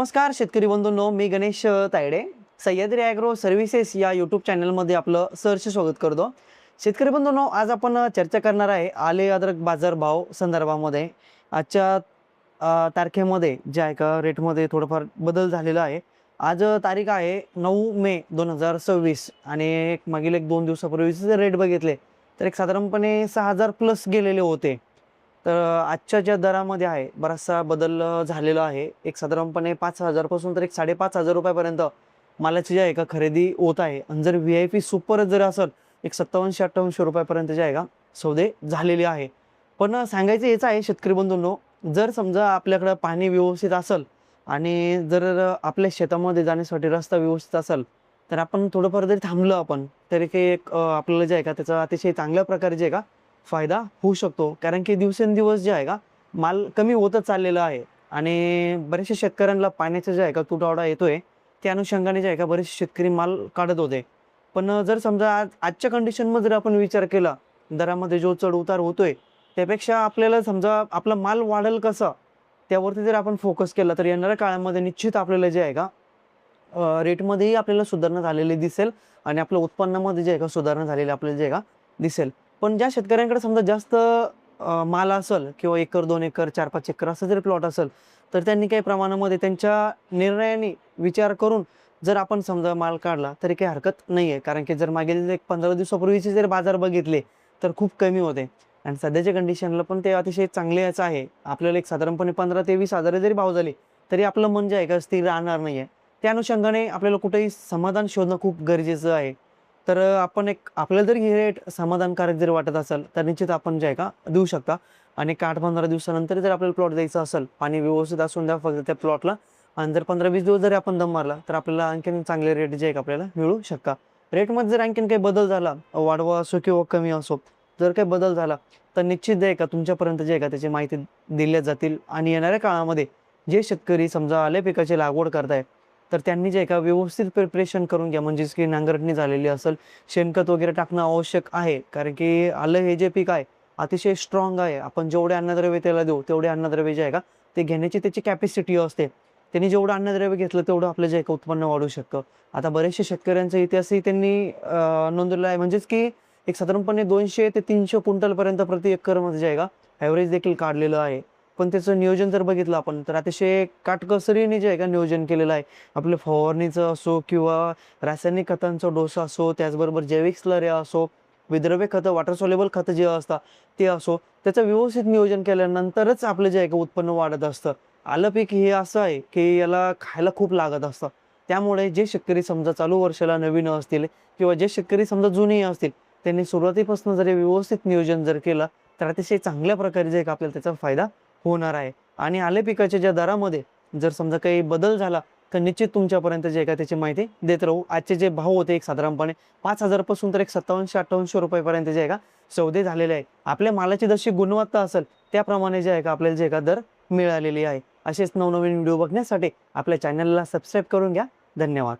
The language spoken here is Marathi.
नमस्कार शेतकरी बंधूंनो, मी गणेश तायडे सह्याद्री ॲग्रो सर्व्हिसेस या यूट्यूब चॅनलमध्ये आपलं सहर्ष स्वागत करतो। शेतकरी बंधूंनो, आज आपण चर्चा करणार आहे आले अद्रक बाजार भाव संदर्भामध्ये। आजच्या तारखेमध्ये जे आहे का रेटमध्ये थोडंफार बदल झालेला आहे। आज तारीख आहे 9 मे 2026 आणि मागील 1-2 दिवसापूर्वीचे जर रेट बघितले तर एक साधारणपणे 6000 प्लस गेलेले होते। तर आजच्या ज्या दरामध्ये आहे बराचसा बदल झालेला आहे। एक साधारणपणे 5000 पासून तर एक 5500 रुपयापर्यंत मालाची जी आहे का खरेदी होत आहे। आणि जर व्हीआयपी सुपर जर असेल एक 5700-5800 रुपयापर्यंत जे आहे का सौदे झालेले आहे। पण सांगायचं हेच आहे शेतकरी बंधूंनो, जर समजा आपल्याकडे पाणी व्यवस्थित असेल आणि जर आपल्या शेतामध्ये जाण्यासाठी रस्ता व्यवस्थित असेल तर आपण थोडंफार जरी थांबलं आपण तरी काही एक आपल्याला जे आहे का त्याचा अतिशय चांगल्या प्रकारे जे आहे का फायदा होऊ शकतो। कारण की दिवसेंदिवस जे आहे का माल कमी होतच चाललेला आहे आणि बरेचशा शेतकऱ्यांना पाण्याचा जे आहे का तुटवडा येतोय, त्या अनुषंगाने जे आहे का बरेचसे शेतकरी माल काढत होते। पण जर समजा आजच्या कंडिशनमध्ये जर आपण विचार केला दरामध्ये जो चढ उतार होतोय त्यापेक्षा आपल्याला समजा आपला माल वाढेल कसा त्यावरती जर आपण फोकस केला तर येणाऱ्या काळामध्ये निश्चित आपल्याला जे आहे का रेटमध्येही आपल्याला सुधारणा झालेली दिसेल आणि आपल्या उत्पन्नामध्ये जे आहे का सुधारणा झालेली आपल्याला जे आहे का दिसेल। पण ज्या शेतकऱ्यांकडे समजा जास्त माल असेल किंवा 1 एकर 2 एकर 4-5 एकर असं जर प्लॉट असेल तर त्यांनी काही प्रमाणामध्ये त्यांच्या निर्णयाने विचार करून जर आपण समजा माल काढला तरी काही हरकत नाही आहे। कारण की जर मागील 15 दिवसापूर्वीचे जर बाजार बघितले तर खूप कमी होते आणि सध्याच्या कंडिशनला पण ते अतिशय चांगलेच आहे। आपल्याला एक साधारणपणे 15 ते 20,000 जरी भाव झाले तरी आपलं मन जे आहे का स्थिर राहणार नाही आहे। त्या अनुषंगाने आपल्याला कुठेही समाधान शोधणं खूप गरजेचं आहे। तर आपण एक आपल्याला जर हे रेट समाधानकारक जर वाटत असेल तर निश्चित आपण जे आहे का देऊ शकता। आणि 8-15 दिवसानंतर जर आपल्याला प्लॉट द्यायचा असेल पाणी व्यवस्थित असून द्या फक्त त्या प्लॉटला आणि जर 15-20 दिवस जरी आपण दम मारला तर आपल्याला आणखीन चांगले रेट जे आहे का आपल्याला मिळू शकता। रेटमध्ये जर आणखीन काही बदल झाला वाढवा असो किंवा कमी असो जर काही बदल झाला तर निश्चित जे आहे का तुमच्यापर्यंत जे आहे का त्याची माहिती दिल्या जातील। आणि येणाऱ्या काळामध्ये जे शेतकरी समजा आले पिकाची लागवड करताय तर त्यांनी जे आहे का व्यवस्थित प्रिपरेशन करून घ्या। म्हणजेच की नांगरटणी झालेली असेल, शेणखत वगैरे टाकणं आवश्यक आहे। कारण की आलं हे जे पीक आहे अतिशय स्ट्रॉंग आहे। आपण जेवढे अन्नद्रव्य त्याला देऊ तेवढे अन्नद्रव्य जे आहे का ते घेण्याची त्याची कॅपॅसिटी असते। त्यांनी जेवढं अन्नद्रव्य घेतलं तेवढं आपलं जे आहे का उत्पन्न वाढू शकतं। आता बरेचशा शेतकऱ्यांचा इतिहासही त्यांनी नोंदवलेला आहे। म्हणजेच की एक साधारणपणे 200 ते 300 क्विंटलपर्यंत प्रति एकरमध्ये जे आहे का ॲव्हरेज देखील काढलेलं आहे। पण त्याचं नियोजन जर बघितलं आपण तर अतिशय काटकसरीने जे आहे का नियोजन केलेलं आहे। आपलं फवारणीचं असो किंवा रासायनिक खतांचा डोस असो, त्याचबरोबर जैविक स्लर्या असो, विद्रव्य खतं वॉटर सोल्युबल खतं जे असतात ते असो, त्याचं व्यवस्थित नियोजन केल्यानंतरच आपलं जे आहे का उत्पन्न वाढत असतं। आलं पीक हे असं आहे की याला खायला खूप लागत असतं। त्यामुळे जे शेतकरी समजा चालू वर्षाला नवीन असतील किंवा जे शेतकरी समजा जुनेही असतील त्यांनी सुरुवातीपासून जरी व्यवस्थित नियोजन जर केलं तर अतिशय चांगल्या प्रकारे जे आहे का आपल्याला त्याचा फायदा होणार आहे। आणि आले पिकाच्या ज्या दरामध्ये जर समजा काही बदल झाला तर निश्चित तुमच्यापर्यंत जे आहे का त्याची माहिती देत राहू। आजचे जे भाव होते एक साधारणपणे 5000 पासून तर एक 5700-5800 रुपयापर्यंत जे आहे का सौदे झालेले आहे। आपल्या मालाची जशी गुणवत्ता असेल त्याप्रमाणे जे आहे का आपल्याला जे आहे का दर मिळालेली आहे। असेच नवनवीन व्हिडिओ बघण्यासाठी आपल्या चॅनलला सबस्क्राईब करून घ्या। धन्यवाद।